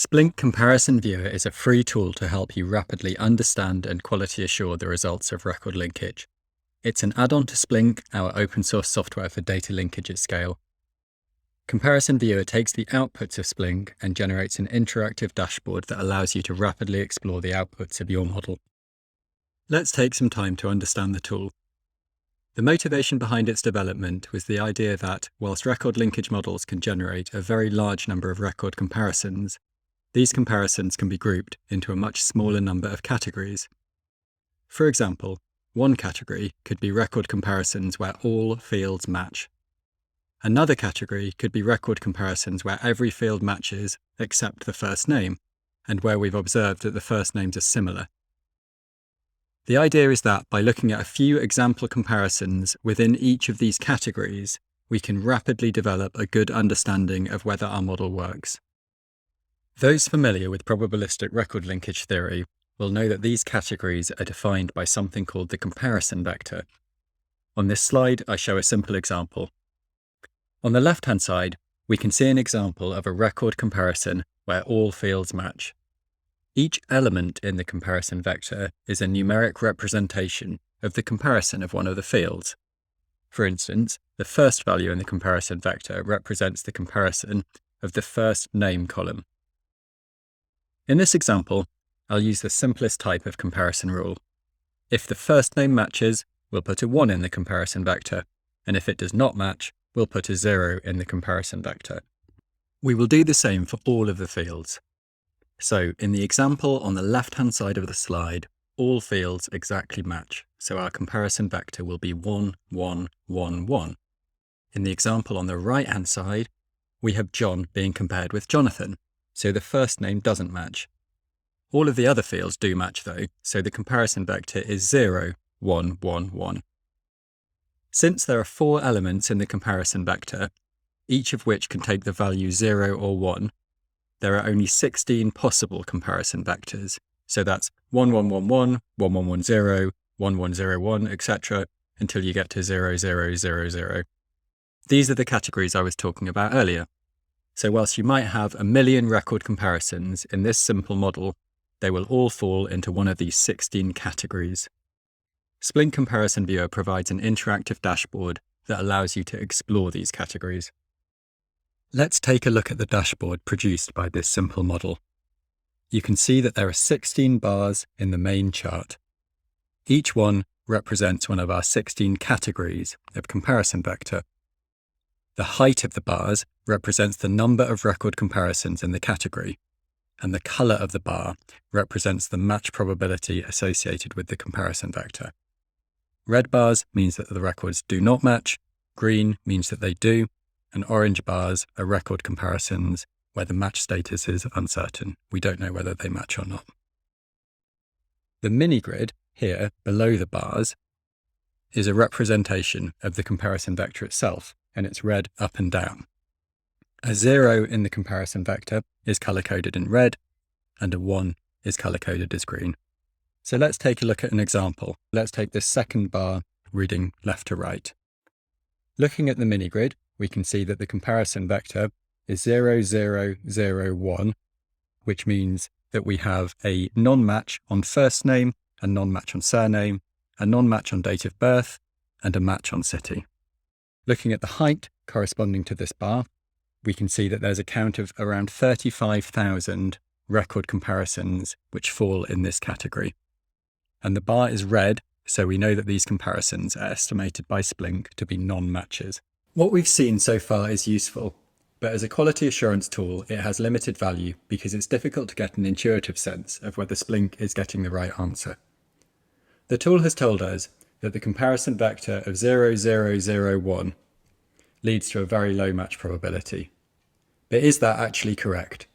Splink Comparison Viewer is a free tool to help you rapidly understand and quality assure the results of record linkage. It's an add-on to Splink, our open source software for data linkage at scale. Comparison Viewer takes the outputs of Splink and generates an interactive dashboard that allows you to rapidly explore the outputs of your model. Let's take some time to understand the tool. The motivation behind its development was the idea that, whilst record linkage models can generate a very large number of record comparisons, these comparisons can be grouped into a much smaller number of categories. For example, one category could be record comparisons where all fields match. Another category could be record comparisons where every field matches except the first name, and where we've observed that the first names are similar. The idea is that by looking at a few example comparisons within each of these categories, we can rapidly develop a good understanding of whether our model works. Those familiar with probabilistic record linkage theory will know that these categories are defined by something called the comparison vector. On this slide, I show a simple example. On the left-hand side, we can see an example of a record comparison where all fields match. Each element in the comparison vector is a numeric representation of the comparison of one of the fields. For instance, the first value in the comparison vector represents the comparison of the first name column. In this example, I'll use the simplest type of comparison rule. If the first name matches, we'll put a 1 in the comparison vector, and if it does not match, we'll put a 0 in the comparison vector. We will do the same for all of the fields. So, in the example on the left-hand side of the slide, all fields exactly match, so our comparison vector will be 1, 1, 1, 1. In the example on the right-hand side, we have John being compared with Jonathan, so the first name doesn't match. All of the other fields do match though, so the comparison vector is 0, 1, 1, 1. Since there are 4 elements in the comparison vector, each of which can take the value 0 or 1, there are only 16 possible comparison vectors, so that's 1, 1, 1, 1, 1, 1, 1, 0, 1, 1, 0, 1, etc., until you get to 0, 0, 0, 0. These are the categories I was talking about earlier. So whilst you might have a million record comparisons in this simple model, they will all fall into one of these 16 categories. Splink Comparison Viewer provides an interactive dashboard that allows you to explore these categories. Let's take a look at the dashboard produced by this simple model. You can see that there are 16 bars in the main chart. Each one represents one of our 16 categories of comparison vector. The height of the bars represents the number of record comparisons in the category, and the color of the bar represents the match probability associated with the comparison vector. Red bars means that the records do not match, green means that they do, and orange bars are record comparisons where the match status is uncertain. We don't know whether they match or not. The mini-grid here below the bars is a representation of the comparison vector itself, and it's red up and down. A 0 in the comparison vector is color-coded in red, and a 1 is color-coded as green. So let's take a look at an example. Let's take this second bar reading left to right. Looking at the mini-grid, we can see that the comparison vector is 0, 0, 0, 1, which means that we have a non-match on first name, a non-match on surname, a non-match on date of birth, and a match on city. Looking at the height corresponding to this bar, we can see that there's a count of around 35,000 record comparisons which fall in this category. And the bar is red, so we know that these comparisons are estimated by Splink to be non-matches. What we've seen so far is useful, but as a quality assurance tool, it has limited value because it's difficult to get an intuitive sense of whether Splink is getting the right answer. The tool has told us that the comparison vector of 0, 0, 0, 1 leads to a very low match probability. But is that actually correct?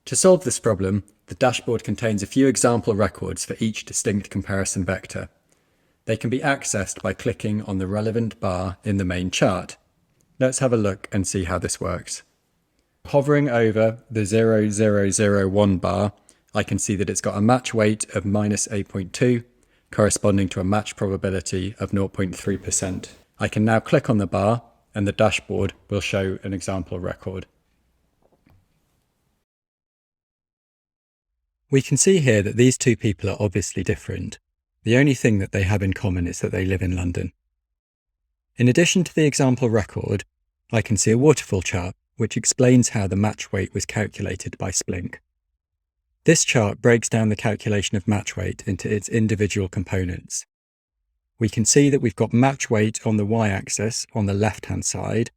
To solve this problem, the dashboard contains a few example records for each distinct comparison vector. They can be accessed by clicking on the relevant bar in the main chart. Let's have a look and see how this works. Hovering over the 0, 0, 0, 1 bar, I can see that it's got a match weight of -8.2, corresponding to a match probability of 0.3%. I can now click on the bar and the dashboard will show an example record. We can see here that these two people are obviously different. The only thing that they have in common is that they live in London. In addition to the example record, I can see a waterfall chart which explains how the match weight was calculated by Splink. This chart breaks down the calculation of match weight into its individual components. We can see that we've got match weight on the y-axis on the left-hand side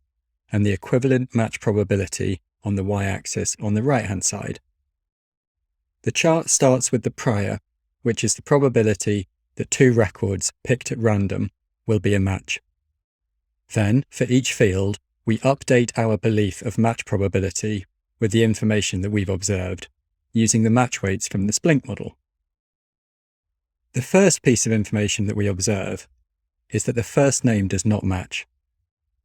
and the equivalent match probability on the y-axis on the right-hand side. The chart starts with the prior, which is the probability that two records picked at random will be a match. Then, for each field, we update our belief of match probability with the information that we've observed, using the match weights from the Splink model. The first piece of information that we observe is that the first name does not match.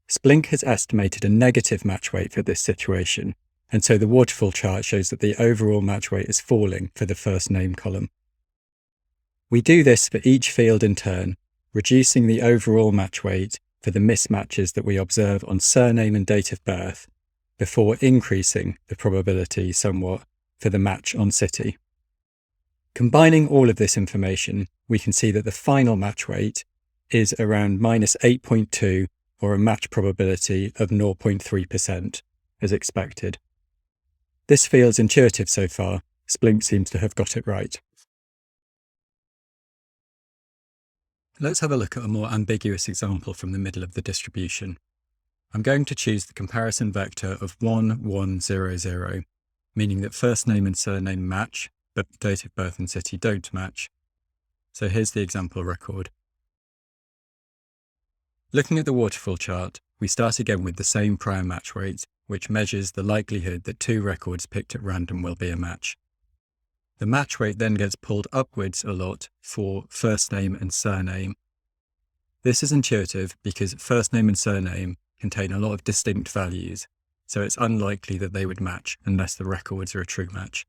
Splink has estimated a negative match weight for this situation, and so the waterfall chart shows that the overall match weight is falling for the first name column. We do this for each field in turn, reducing the overall match weight for the mismatches that we observe on surname and date of birth, before increasing the probability somewhat for the match on city. Combining all of this information, we can see that the final match weight is around minus 8.2, or a match probability of 0.3%, as expected. This feels intuitive so far. Splink seems to have got it right. Let's have a look at a more ambiguous example from the middle of the distribution. I'm going to choose the comparison vector of 1, 1, 0, 0, meaning that first name and surname match, but date of birth and city don't match. So here's the example record. Looking at the waterfall chart, we start again with the same prior match weight, which measures the likelihood that two records picked at random will be a match. The match weight then gets pulled upwards a lot for first name and surname. This is intuitive because first name and surname contain a lot of distinct values, so it's unlikely that they would match unless the records are a true match.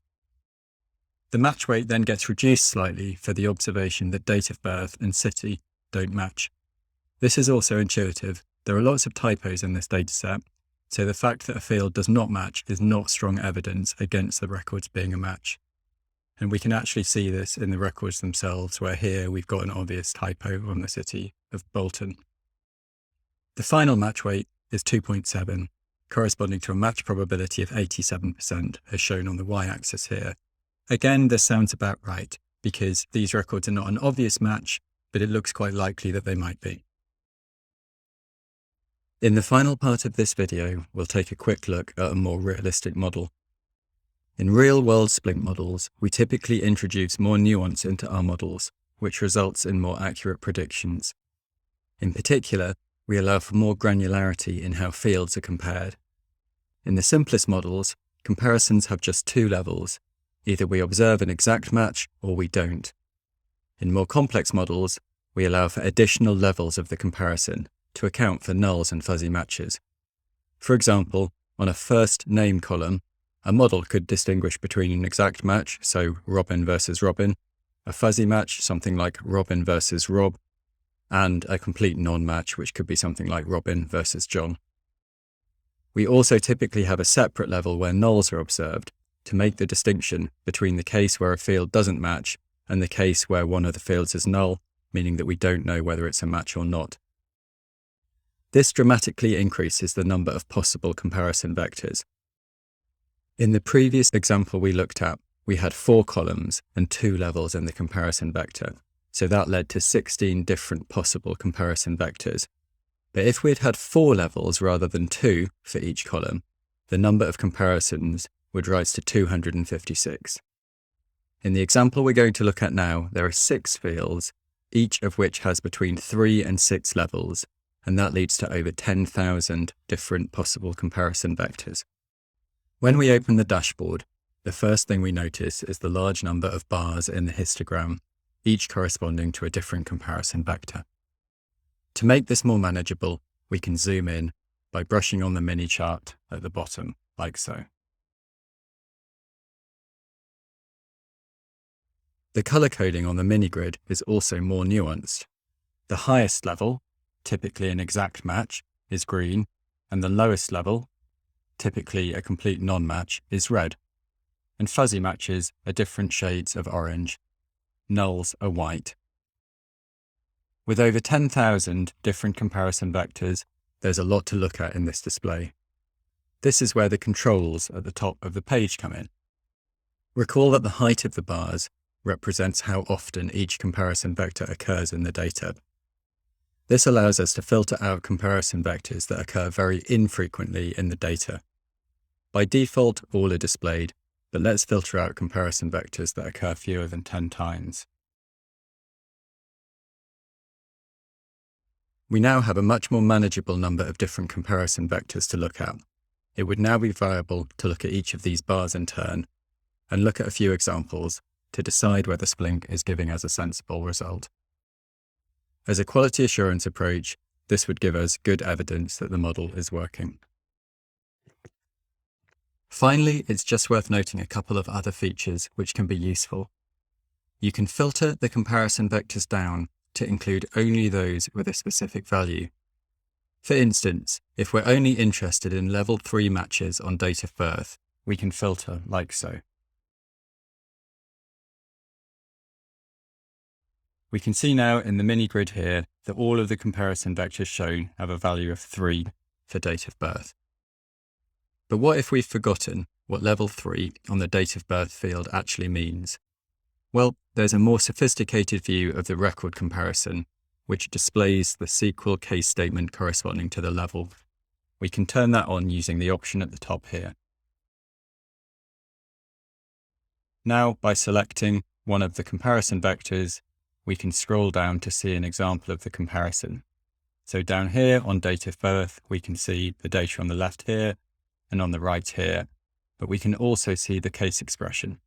The match weight then gets reduced slightly for the observation that date of birth and city don't match. This is also intuitive. There are lots of typos in this dataset, so the fact that a field does not match is not strong evidence against the records being a match. And we can actually see this in the records themselves, where here we've got an obvious typo on the city of Bolton. The final match weight is 2.7, corresponding to a match probability of 87%, as shown on the y-axis here. Again, this sounds about right, because these records are not an obvious match, but it looks quite likely that they might be. In the final part of this video, we'll take a quick look at a more realistic model. In real-world Splink models, we typically introduce more nuance into our models, which results in more accurate predictions. In particular, we allow for more granularity in how fields are compared. In the simplest models, comparisons have just two levels. Either we observe an exact match or we don't. In more complex models, we allow for additional levels of the comparison to account for nulls and fuzzy matches. For example, on a first name column, a model could distinguish between an exact match, so Robin versus Robin, a fuzzy match, something like Robin versus Rob, and a complete non-match, which could be something like Robin versus John. We also typically have a separate level where nulls are observed to make the distinction between the case where a field doesn't match and the case where one of the fields is null, meaning that we don't know whether it's a match or not. This dramatically increases the number of possible comparison vectors. In the previous example we looked at, we had 4 columns and 2 levels in the comparison vector, so that led to 16 different possible comparison vectors. But if we had had 4 levels rather than 2 for each column, the number of comparisons would rise to 256. In the example we're going to look at now, there are 6 fields, each of which has between 3 and 6 levels, and that leads to over 10,000 different possible comparison vectors. When we open the dashboard, the first thing we notice is the large number of bars in the histogram, each corresponding to a different comparison vector. To make this more manageable, we can zoom in by brushing on the mini chart at the bottom, like so. The color coding on the mini grid is also more nuanced. The highest level, typically an exact match, is green, and the lowest level, typically a complete non-match, is red. and fuzzy matches are different shades of orange. Nulls are white. With over 10,000 different comparison vectors, there's a lot to look at in this display. This is where the controls at the top of the page come in. Recall that the height of the bars represents how often each comparison vector occurs in the data. This allows us to filter out comparison vectors that occur very infrequently in the data. By default, all are displayed, but let's filter out comparison vectors that occur fewer than 10 times. We now have a much more manageable number of different comparison vectors to look at. It would now be viable to look at each of these bars in turn and look at a few examples to decide whether Splink is giving us a sensible result. As a quality assurance approach, this would give us good evidence that the model is working. Finally, it's just worth noting a couple of other features which can be useful. You can filter the comparison vectors down to include only those with a specific value. For instance, if we're only interested in level 3 matches on date of birth, we can filter like so. We can see now in the mini grid here that all of the comparison vectors shown have a value of 3 for date of birth. But what if we've forgotten what level 3 on the date of birth field actually means? Well, there's a more sophisticated view of the record comparison, which displays the SQL case statement corresponding to the level. We can turn that on using the option at the top here. Now, by selecting one of the comparison vectors, we can scroll down to see an example of the comparison. So down here on date of birth, we can see the data on the left here and on the right here, but we can also see the case expression.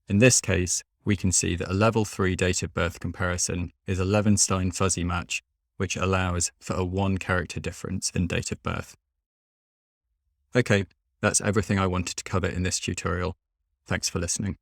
In this case, we can see that a level 3 date of birth comparison is a Levenstein fuzzy match, which allows for a 1-character difference in date of birth. Okay, that's everything I wanted to cover in this tutorial. Thanks for listening.